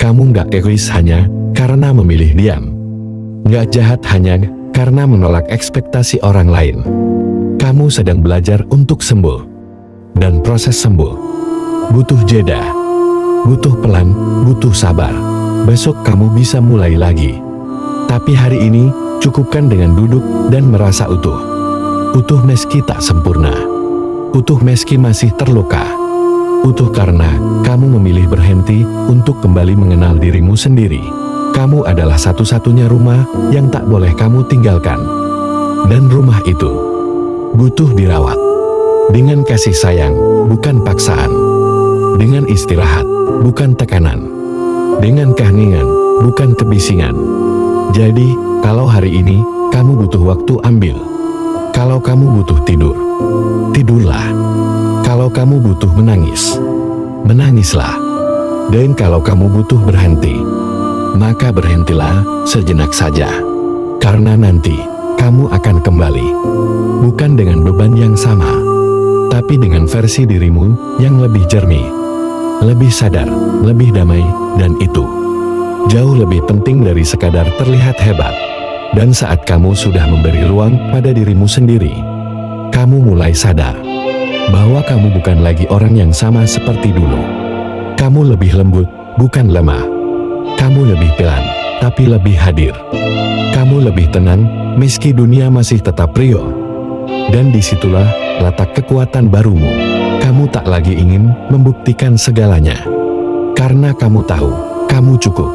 Kamu nggak egois hanya karena memilih diam. Nggak jahat hanya karena menolak ekspektasi orang lain. Kamu sedang belajar untuk sembuh. Dan proses sembuh butuh jeda, butuh pelan, butuh sabar. Besok kamu bisa mulai lagi. Tapi hari ini, cukupkan dengan duduk dan merasa utuh. Utuh meski tak sempurna. Utuh meski masih terluka. Utuh karena kamu memilih berhenti untuk kembali mengenal dirimu sendiri. Kamu adalah satu-satunya rumah yang tak boleh kamu tinggalkan. Dan rumah itu butuh dirawat. Dengan kasih sayang, bukan paksaan. Dengan istirahat, bukan tekanan. Dengan keheningan, bukan kebisingan. Jadi, kalau hari ini kamu butuh waktu, ambil. Kalau kamu butuh tidur, tidurlah. Kalau kamu butuh menangis, menangislah. Dan kalau kamu butuh berhenti, maka berhentilah sejenak saja. Karena nanti kamu akan kembali, bukan dengan beban yang sama, tapi dengan versi dirimu yang lebih jernih, lebih sadar, lebih damai, dan itu jauh lebih penting dari sekadar terlihat hebat. Dan saat kamu sudah memberi ruang pada dirimu sendiri, kamu mulai sadar bahwa kamu bukan lagi orang yang sama seperti dulu. Kamu lebih lembut, bukan lemah. Kamu lebih pelan, tapi lebih hadir. Kamu lebih tenang, meski dunia masih tetap riuh. Dan disitulah letak kekuatan barumu. Kamu tak lagi ingin membuktikan segalanya. Karena kamu tahu, kamu cukup.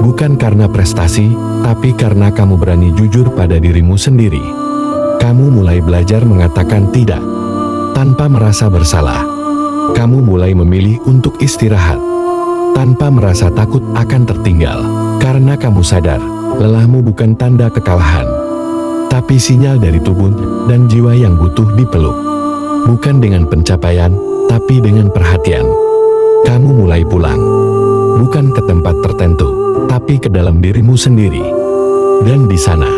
Bukan karena prestasi, tapi karena kamu berani jujur pada dirimu sendiri. Kamu mulai belajar mengatakan tidak tanpa merasa bersalah. Kamu mulai memilih untuk istirahat tanpa merasa takut akan tertinggal. Karena kamu sadar, lelahmu bukan tanda kekalahan, tapi sinyal dari tubuh dan jiwa yang butuh dipeluk. Bukan dengan pencapaian, tapi dengan perhatian. Kamu mulai pulang, bukan ke tempat tertentu, tapi ke dalam dirimu sendiri. Dan di sana,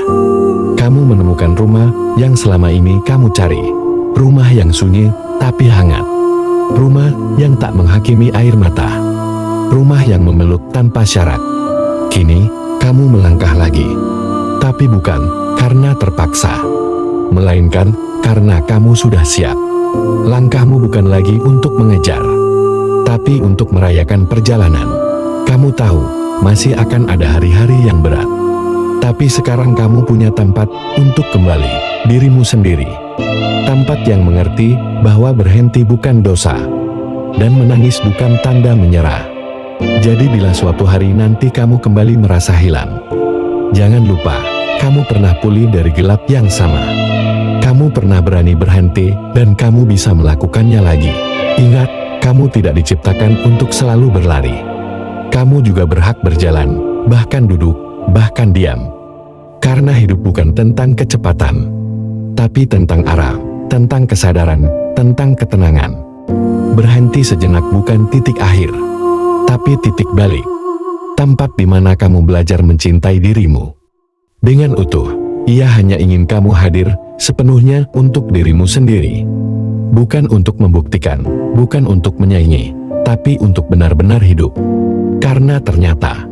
kamu menemukan rumah yang selama ini kamu cari. Rumah yang sunyi, tapi hangat. Rumah yang tak menghakimi air mata. Rumah yang memeluk tanpa syarat. Kini, kamu melangkah lagi. Tapi bukan karena terpaksa, melainkan karena kamu sudah siap. Langkahmu bukan lagi untuk mengejar, tapi untuk merayakan perjalanan. Kamu tahu, masih akan ada hari-hari yang berat. Tapi sekarang kamu punya tempat untuk kembali, dirimu sendiri. Tempat yang mengerti bahwa berhenti bukan dosa, dan menangis bukan tanda menyerah. Jadi bila suatu hari nanti kamu kembali merasa hilang, jangan lupa, kamu pernah pulih dari gelap yang sama. Kamu pernah berani berhenti, dan kamu bisa melakukannya lagi. Ingat, kamu tidak diciptakan untuk selalu berlari. Kamu juga berhak berjalan, bahkan duduk, bahkan diam. Karena hidup bukan tentang kecepatan, tapi tentang arah, tentang kesadaran, tentang ketenangan. Berhenti sejenak bukan titik akhir, tapi titik balik. Tempat di mana kamu belajar mencintai dirimu dengan utuh. Ia hanya ingin kamu hadir sepenuhnya untuk dirimu sendiri. Bukan untuk membuktikan, bukan untuk menyaingi, tapi untuk benar-benar hidup. Karena ternyata,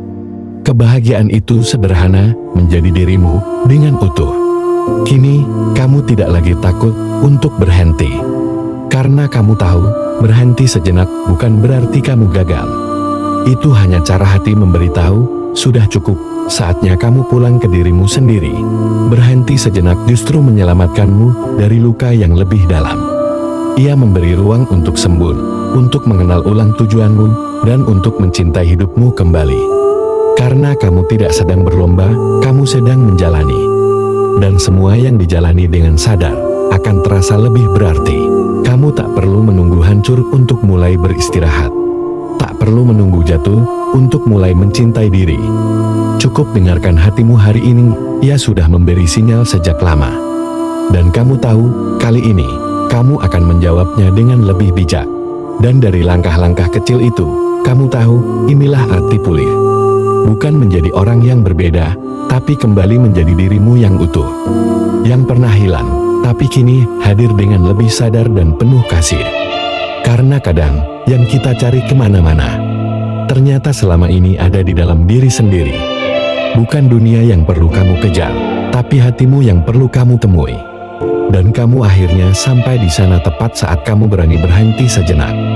kebahagiaan itu sederhana, menjadi dirimu dengan utuh. Kini, kamu tidak lagi takut untuk berhenti. Karena kamu tahu, berhenti sejenak bukan berarti kamu gagal. Itu hanya cara hati memberitahu, sudah cukup, saatnya kamu pulang ke dirimu sendiri. Berhenti sejenak justru menyelamatkanmu dari luka yang lebih dalam. Ia memberi ruang untuk sembuh, untuk mengenal ulang tujuanmu, dan untuk mencintai hidupmu kembali. Karena kamu tidak sedang berlomba, kamu sedang menjalani. Dan semua yang dijalani dengan sadar, akan terasa lebih berarti. Kamu tak perlu menunggu hancur untuk mulai beristirahat. Tak perlu menunggu jatuh untuk mulai mencintai diri. Cukup dengarkan hatimu hari ini, ia sudah memberi sinyal sejak lama. Dan kamu tahu, kali ini, kamu akan menjawabnya dengan lebih bijak. Dan dari langkah-langkah kecil itu, kamu tahu, inilah arti pulih. Bukan menjadi orang yang berbeda, tapi kembali menjadi dirimu yang utuh. Yang pernah hilang, tapi kini hadir dengan lebih sadar dan penuh kasih. Karena kadang, yang kita cari kemana-mana, ternyata selama ini ada di dalam diri sendiri. Bukan dunia yang perlu kamu kejar, tapi hatimu yang perlu kamu temui. Dan kamu akhirnya sampai di sana tepat saat kamu berani berhenti sejenak.